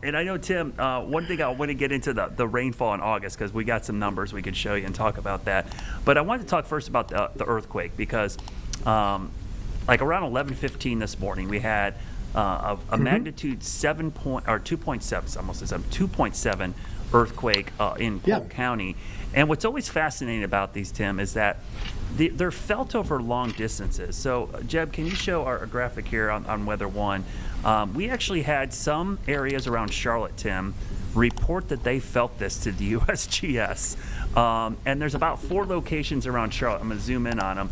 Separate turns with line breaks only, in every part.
And I know, Tim, one thing I want to get into the rainfall in August, because we got some numbers we could show you and talk about that. But I wanted to talk first about the earthquake, because like around 11:15 this morning, we had a magnitude 2.7, almost a 2.7 earthquake in Polk County. And what's always fascinating about these, Tim, is that they're felt over long distances. So, Jeb, can you show our graphic here on Weather One? We actually had some areas around Charlotte, Tim, report that they felt this to the USGS. And there's about 4 locations around Charlotte. I'm going to zoom in on them.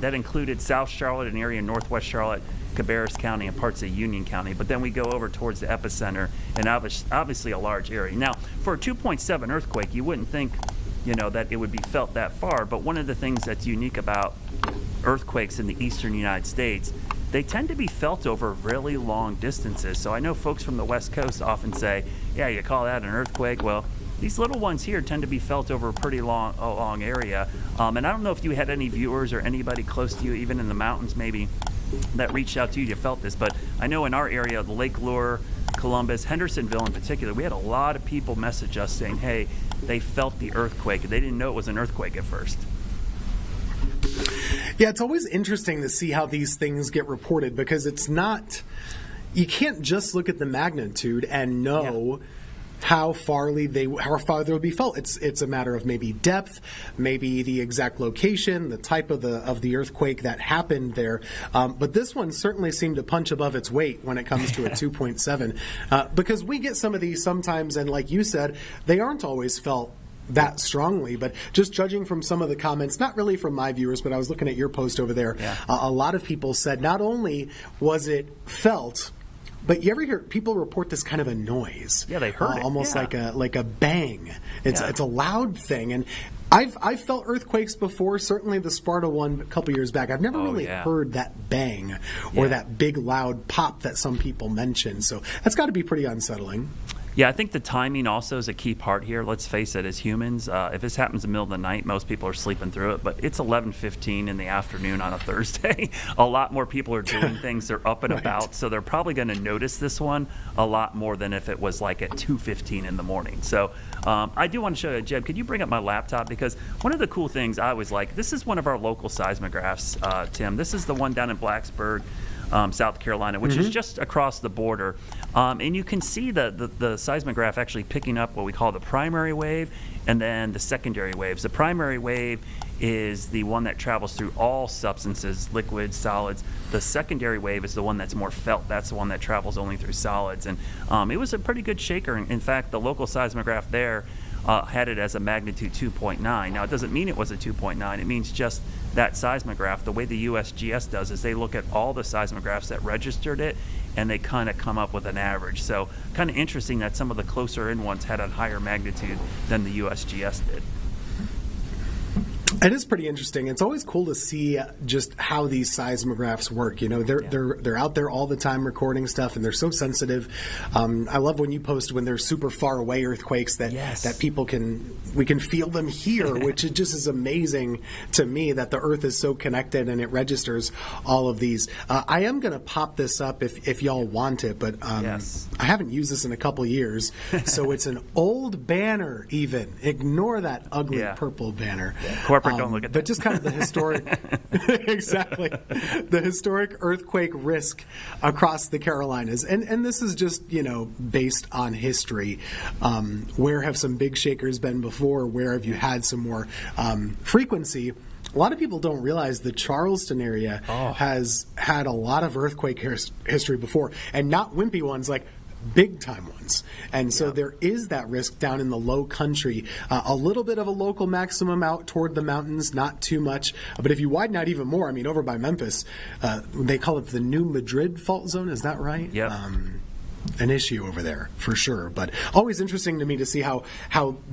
That included South Charlotte, an area in Northwest Charlotte, Cabarrus County, and parts of Union County. But then we go over towards the epicenter, and obviously a large area. Now, for a 2.7 earthquake, you wouldn't think, that it would be felt that far. But one of the things that's unique about earthquakes in the eastern United States, they tend to be felt over really long distances. So I know folks from the West Coast often say, yeah, you call that an earthquake? Well, these little ones here tend to be felt over a pretty long area. And I don't know if you had any viewers or anybody close to you, even in the mountains maybe, that reached out to you felt this. But I know in our area, the Lake Lure, Columbus, Hendersonville in particular, we had a lot of people message us saying, hey, they felt the earthquake. They didn't know it was an earthquake at first.
Yeah, it's always interesting to see how these things get reported, because it's not, you can't just look at the magnitude and know how far they would be felt. It's a matter of maybe depth, maybe the exact location, the type of the earthquake that happened there. But this one certainly seemed to punch above its weight when it comes to a 2.7, because we get some of these sometimes, and like you said, they aren't always felt that strongly. But just judging from some of the comments, not really from my viewers, but I was looking at your post over there, a lot of people said not only was it felt, but you ever hear people report this kind of a noise?
Yeah, they heard it.
Almost like a bang. It's a loud thing. And I've felt earthquakes before, certainly the Sparta one a couple years back. I've never really heard that bang or that big loud pop that some people mention. So that's got to be pretty unsettling.
Yeah, I think the timing also is a key part here. Let's face it, as humans, if this happens in the middle of the night, most people are sleeping through it. But it's 11:15 in the afternoon on a Thursday. A lot more people are doing things. They're up and about. So they're probably going to notice this one a lot more than if it was like at 2:15 in the morning. So I do want to show you, Jeb, could you bring up my laptop? Because one of the cool things I always like, this is one of our local seismographs, Tim. This is the one down in Blacksburg, South Carolina, which is just across the border. And you can see the seismograph actually picking up what we call the primary wave and then the secondary waves. The primary wave is the one that travels through all substances, liquids, solids. The secondary wave is the one that's more felt. That's the one that travels only through solids. And it was a pretty good shaker. In fact, the local seismograph there had it as a magnitude 2.9. Now, it doesn't mean it was a 2.9. It means just that seismograph. The way the USGS does is they look at all the seismographs that registered it, and they kind of come up with an average. So kind of interesting that some of the closer in ones had a higher magnitude than the USGS did.
It is pretty interesting. It's always cool to see just how these seismographs work. They're out there all the time recording stuff, and they're so sensitive. I love when you post when there's super far away earthquakes that people we can feel them here, which it just is amazing to me that the Earth is so connected and it registers all of these. I am going to pop this up if y'all want it, but I haven't used this in a couple years, so it's an old banner. Even ignore that ugly purple banner.
Corporate, don't look at that.
But just kind of the historic, exactly, the historic earthquake risk across the Carolinas. And this is just, based on history. Where have some big shakers been before? Where have you had some more frequency? A lot of people don't realize the Charleston area has had a lot of earthquake history before, and not wimpy ones, like big time ones. And so there is that risk down in the low country. A little bit of a local maximum out toward the mountains, not too much. But if you widen out even more, over by Memphis, they call it the New Madrid fault zone. Is that right?
Yeah.
An issue over there for sure. But always interesting to me to see how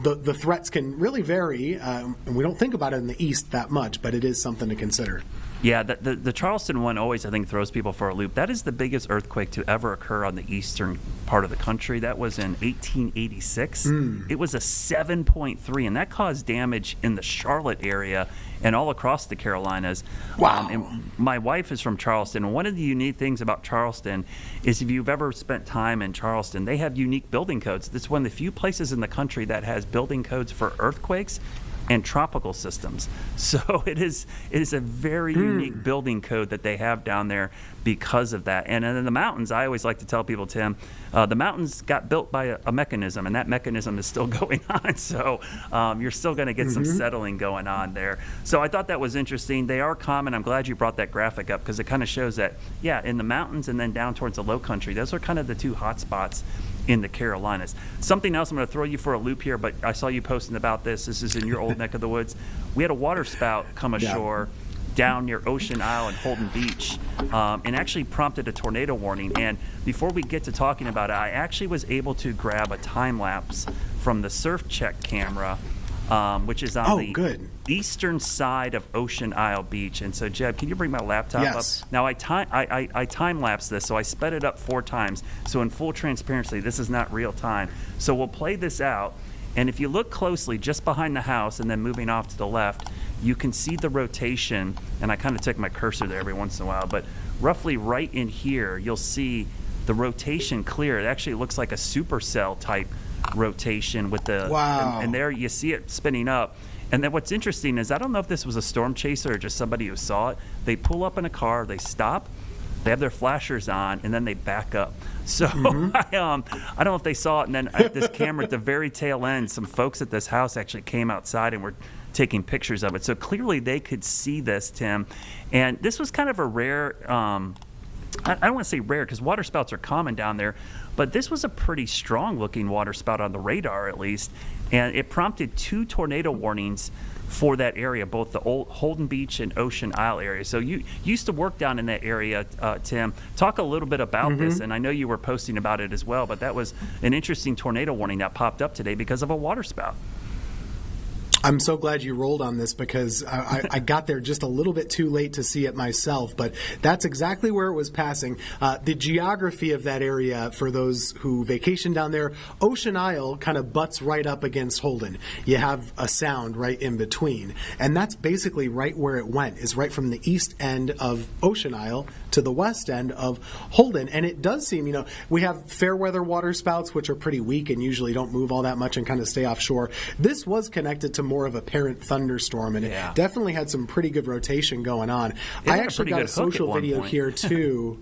the threats can really vary. And we don't think about it in the East that much, but it is something to consider.
Yeah, the Charleston one always, I think, throws people for a loop. That is the biggest earthquake to ever occur on the eastern part of the country. That was in 1886. It was a 7.3, and that caused damage in the Charlotte area and all across the Carolinas.
Wow.
And my wife is from Charleston. And one of the unique things about Charleston is if you've ever spent time in Charleston, they have unique building codes. It's one of the few places in the country that has building codes for earthquakes and tropical systems. So it is a very unique building code that they have down there because of that. And in the mountains, I always like to tell people, Tim, the mountains got built by a mechanism, and that mechanism is still going on. So you're still going to get some settling going on there. So I thought that was interesting. They are common. I'm glad you brought that graphic up because it kind of shows that, yeah, in the mountains and then down towards the low country, those are kind of the two hot spots in the Carolinas. Something else, I'm going to throw you for a loop here, but I saw you posting about this. This is in your old neck of the woods. We had a water spout come ashore down near Ocean Isle and Holden Beach, and actually prompted a tornado warning. And before we get to talking about it, I actually was able to grab a time lapse from the Surf Check camera, which is on the eastern side of Ocean Isle Beach. And so, Jeb, can you bring my laptop up? Now, I time-lapsed this, so I sped it up 4 times. So in full transparency, this is not real time. So we'll play this out. And if you look closely, just behind the house and then moving off to the left, you can see the rotation. And I kind of take my cursor there every once in a while. But roughly right in here, you'll see the rotation clear. It actually looks like a supercell type rotation with the and there you see it spinning up. And then what's interesting is I don't know if this was a storm chaser or just somebody who saw it. They pull up in a car, they stop, they have their flashers on, and then they back up. So I don't know if they saw it. And then at this camera at the very tail end, some folks at this house actually came outside and were taking pictures of it. So clearly they could see this, Tim. And this was kind of a rare I don't want to say rare because water spouts are common down there, but this was a pretty strong-looking water spout on the radar, at least, and it prompted 2 tornado warnings for that area, both the old Holden Beach and Ocean Isle area. So you used to work down in that area, Tim. Talk a little bit about this, and I know you were posting about it as well, but that was an interesting tornado warning that popped up today because of a water spout.
I'm so glad you rolled on this because I got there just a little bit too late to see it myself, but that's exactly where it was passing. The geography of that area, for those who vacation down there, Ocean Isle kind of butts right up against Holden. You have a sound right in between, and that's basically right where it went, is right from the east end of Ocean Isle to the west end of Holden. And it does seem, we have fair weather water spouts, which are pretty weak and usually don't move all that much and kind of stay offshore. This was connected to more of a parent thunderstorm, and it definitely had some pretty good rotation going on. I actually got a social video here too.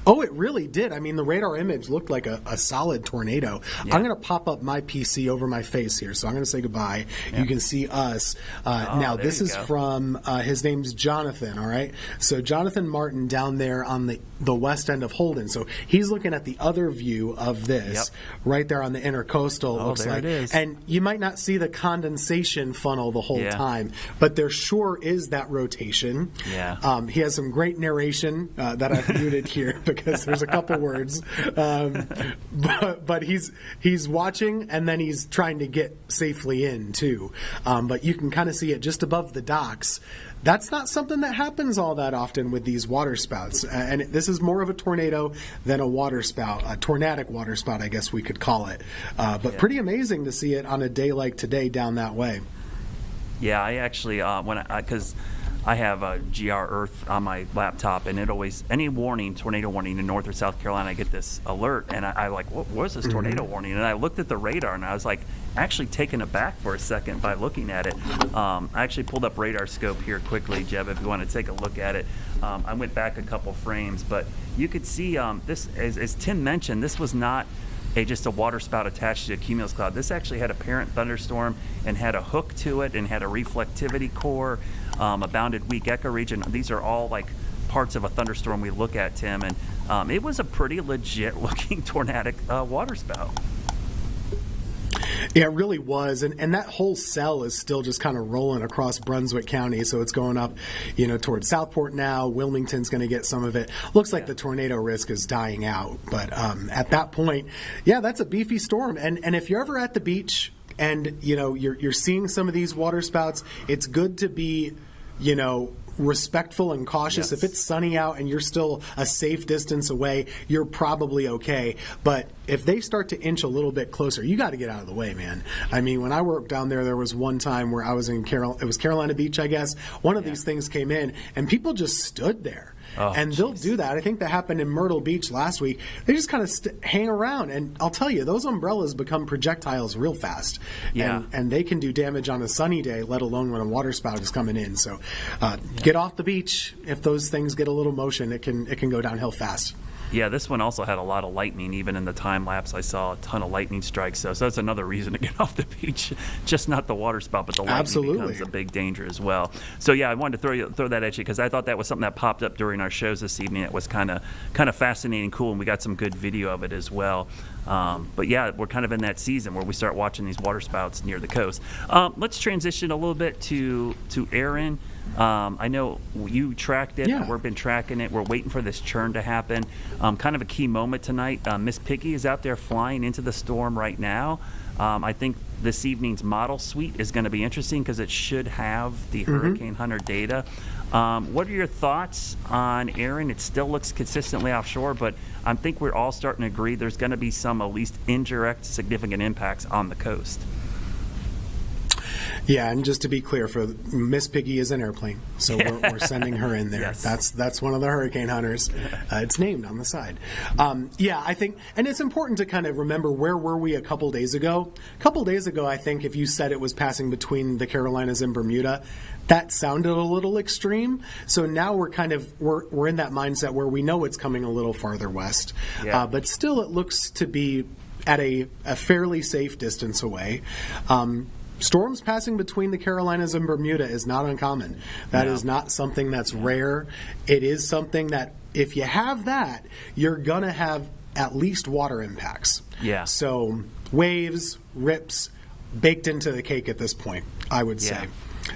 Oh, it really did. I mean, the radar image looked like a solid tornado. Yeah. I'm going to pop up my PC over my face here, so I'm going to say goodbye. Yeah. You can see us. Now, this is from, his name's Jonathan, all right? So Jonathan Martin down there on the west end of Holden. So he's looking at the other view of this, right there on the intercoastal, it looks like. It is. And you might not see the condensation funnel the whole time, but there sure is that rotation. Yeah. He has some great narration that I've muted here, because there's a couple words, but he's watching and then he's trying to get safely in too. But you can kind of see it just above the docks. That's not something that happens all that often with these water spouts, and this is more of a tornado than a water spout, a tornadic water spout, I guess we could call it. But pretty amazing to see it on a day like today down that way. Yeah, I actually because I have a GR Earth on my laptop, and it always, any warning, tornado warning in North or South Carolina, I get this alert, and I like, what was this tornado warning? And I looked at the radar, and I was like, actually taken aback for a second by looking at it. I actually pulled up radar scope here quickly, Jeb, if you want to take a look at it. I went back a couple frames, but you could see this, as Tim mentioned, this was not just a water spout attached to a cumulus cloud. This actually had a parent thunderstorm and had a hook to it and had a reflectivity core, a bounded weak echo region. These are all like parts of a thunderstorm we look at, Tim, and it was a pretty legit looking tornadic water spout. Yeah, it really was, and that whole cell is still just kind of rolling across Brunswick County, so it's going up, towards Southport now. Wilmington's going to get some of it. Looks like the tornado risk is dying out, but at that point, that's a beefy storm. And if you're ever at the beach and you're seeing some of these water spouts, it's good to be respectful and cautious.
Yes.
If it's sunny out and you're still a safe distance away, you're probably okay. But if they start to inch a little bit closer, you got to get out of the way, man. I mean, when I worked down there was one time where I was it was Carolina Beach, I guess. One of these things came in and people just stood there.
Oh,
and they'll do that. I think that happened in Myrtle Beach last week. They just kind of hang around. And I'll tell you, those umbrellas become projectiles real fast.
Yeah.
And they can do damage on a sunny day, let alone when a waterspout is coming in. So get off the beach. If those things get a little motion, it can go downhill fast.
Yeah, this one also had a lot of lightning. Even in the time lapse, I saw a ton of lightning strikes. So that's another reason to get off the beach. Just not the water spout, but the lightning becomes a big danger as well. So yeah, I wanted to throw that at you because I thought that was something that popped up during our shows this evening. It was kind of fascinating, cool, and we got some good video of it as well. But yeah, we're kind of in that season where we start watching these water spouts near the coast. Let's transition a little bit to Aaron. I know you tracked it.
Yeah.
We've been tracking it. We're waiting for this churn to happen. Kind of a key moment tonight. Miss Piggy is out there flying into the storm right now. I think this evening's model suite is going to be interesting because it should have the Hurricane Hunter data. What are your thoughts on Aaron? It still looks consistently offshore, but I think we're all starting to agree there's going to be some at least indirect significant impacts on the coast.
Yeah, and just to be clear, for Miss Piggy is an airplane, so we're sending her in there.
Yes.
That's one of the hurricane hunters. It's named on the side. Yeah, I think, and it's important to kind of remember where were we a couple days ago. A couple days ago, I think if you said it was passing between the Carolinas and Bermuda, that sounded a little extreme. So now we're in that mindset where we know it's coming a little farther west, but still it looks to be at a fairly safe distance away. Storms passing between the Carolinas and Bermuda is not uncommon. That is not something that's rare. It is something that if you have that, you're going to have at least water impacts.
Yeah.
So waves, rips, baked into the cake at this point, I would say.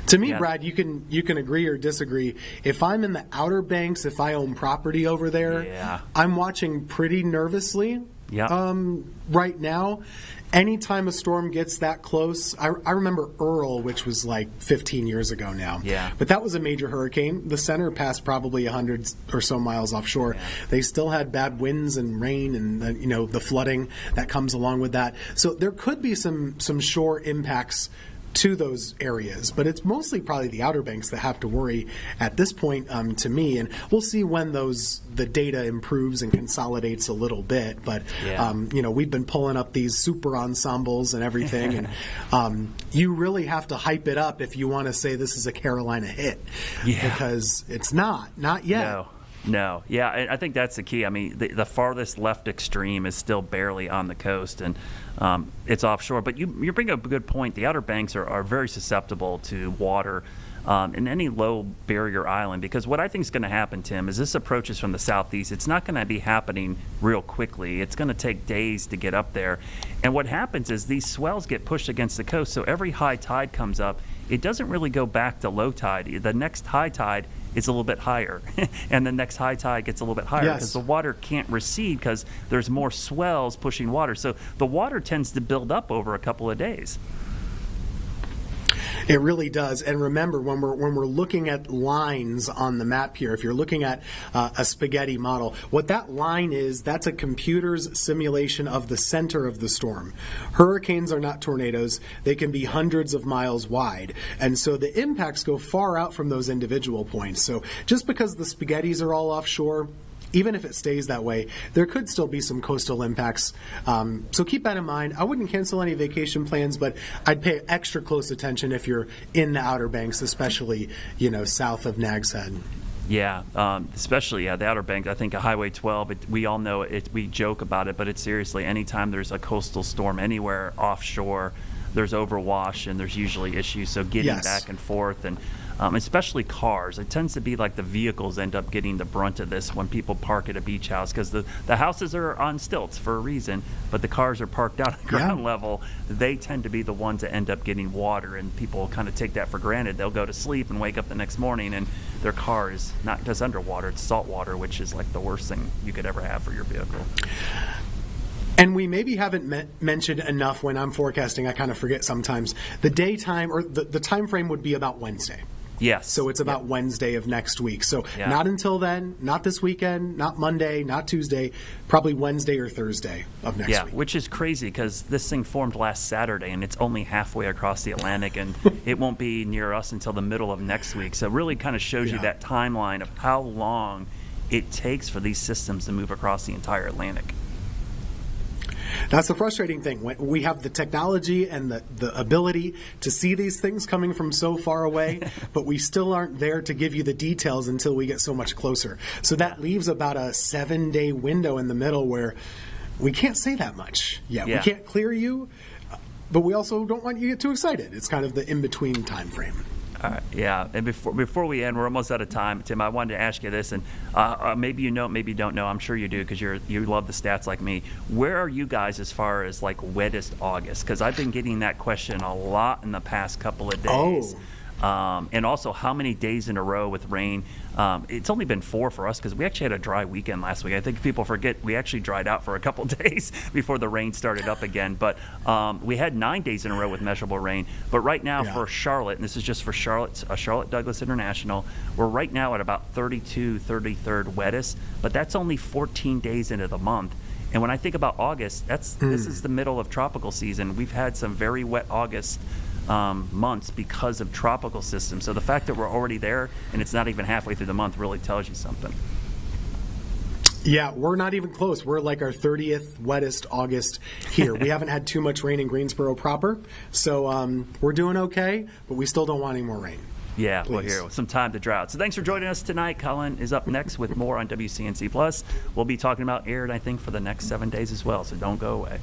To me, Brad, you can agree or disagree. If I'm in the Outer Banks, if I own property over there, I'm watching pretty nervously right now. Anytime a storm gets that close, I remember Earl, which was like 15 years ago now.
Yeah.
But that was a major hurricane. The center passed probably 100 or so miles offshore. Yeah. They still had bad winds and rain and the flooding that comes along with that. So there could be some shore impacts to those areas, but it's mostly probably the Outer Banks that have to worry at this point, to me. And we'll see when the data improves and consolidates a little bit. But we've been pulling up these super ensembles and everything, and you really have to hype it up if you want to say this is a Carolina hit, because it's not yet.
No. Yeah, I think that's the key. I mean, the farthest left extreme is still barely on the coast, and it's offshore. But you bring up a good point. The Outer Banks are very susceptible to water in any low barrier island, because what I think is going to happen, Tim, is this approaches from the southeast. It's not going to be happening real quickly. It's going to take days to get up there. And what happens is these swells get pushed against the coast, so every high tide comes up. It doesn't really go back to low tide. The next high tide is a little bit higher, and the next high tide gets a little bit higher because the water can't recede because there's more swells pushing water. So the water tends to build up over a couple of days.
It really does. And remember, when we're looking at lines on the map here, if you're looking at a spaghetti model, what that line is, that's a computer's simulation of the center of the storm. Hurricanes are not tornadoes. They can be hundreds of miles wide. And so the impacts go far out from those individual points. So just because the spaghettis are all offshore, even if it stays that way, there could still be some coastal impacts. So keep that in mind. I wouldn't cancel any vacation plans, but I'd pay extra close attention if you're in the Outer Banks, especially, south of Nag's Head.
Yeah, especially the Outer Banks. I think Highway 12, we all know it. We joke about it, but it's seriously, anytime there's a coastal storm anywhere offshore, there's overwash and there's usually issues. So getting back and forth, and especially cars, it tends to be like the vehicles end up getting the brunt of this when people park at a beach house, because the houses are on stilts for a reason, but the cars are parked out at ground level. They tend to be the ones that end up getting water, and people kind of take that for granted. They'll go to sleep and wake up the next morning and their car is not just underwater, it's salt water, which is like the worst thing you could ever have for your vehicle.
And we maybe haven't mentioned enough when I'm forecasting. I kind of forget sometimes. The daytime or the time frame would be about Wednesday.
Yes.
So it's about Wednesday of next week. So
Yeah.
not until then, not this weekend, not Monday, not Tuesday, probably Wednesday or Thursday of next
Yeah,
week.
which is crazy because this thing formed last Saturday and it's only halfway across the Atlantic, and it won't be near us until the middle of next week. So it really kind of shows you
Yeah.
that timeline of how long it takes for these systems to move across the entire Atlantic.
That's the frustrating thing. When we have the technology and the ability to see these things coming from so far away, but we still aren't there to give you the details until we get so much closer. So that leaves about a 7-day window in the middle where we can't say that much yet.
Yeah.
We can't clear you, but we also don't want you to get too excited. It's kind of the in-between time frame.
All right, yeah, and before we end, we're almost out of time. Tim, I wanted to ask you this, and maybe you know, maybe you don't know. I'm sure you do because you love the stats like me. Where are you guys as far as like wettest August? Because I've been getting that question a lot in the past couple of days. And also, how many days in a row with rain? It's only been 4 for us because we actually had a dry weekend last week. I think people forget we actually dried out for a couple days before the rain started up again. But we had 9 days in a row with measurable rain. But right now for Charlotte, and this is just for Charlotte Douglas International, we're right now at about 32, 33rd wettest. But that's only 14 days into the month. And when I think about August, this is the middle of tropical season. We've had some very wet August months because of tropical systems. So the fact that we're already there and it's not even halfway through the month really tells you something.
Yeah, we're not even close. We're like our 30th wettest August here. We haven't had too much rain in Greensboro proper, so we're doing okay, but we still don't want any more rain.
Yeah,
Please.
well, here, some time to drought. So thanks for joining us tonight. Colin is up next with more on WCNC+. We'll be talking about air, I think, for the next 7 days as well, so don't go away.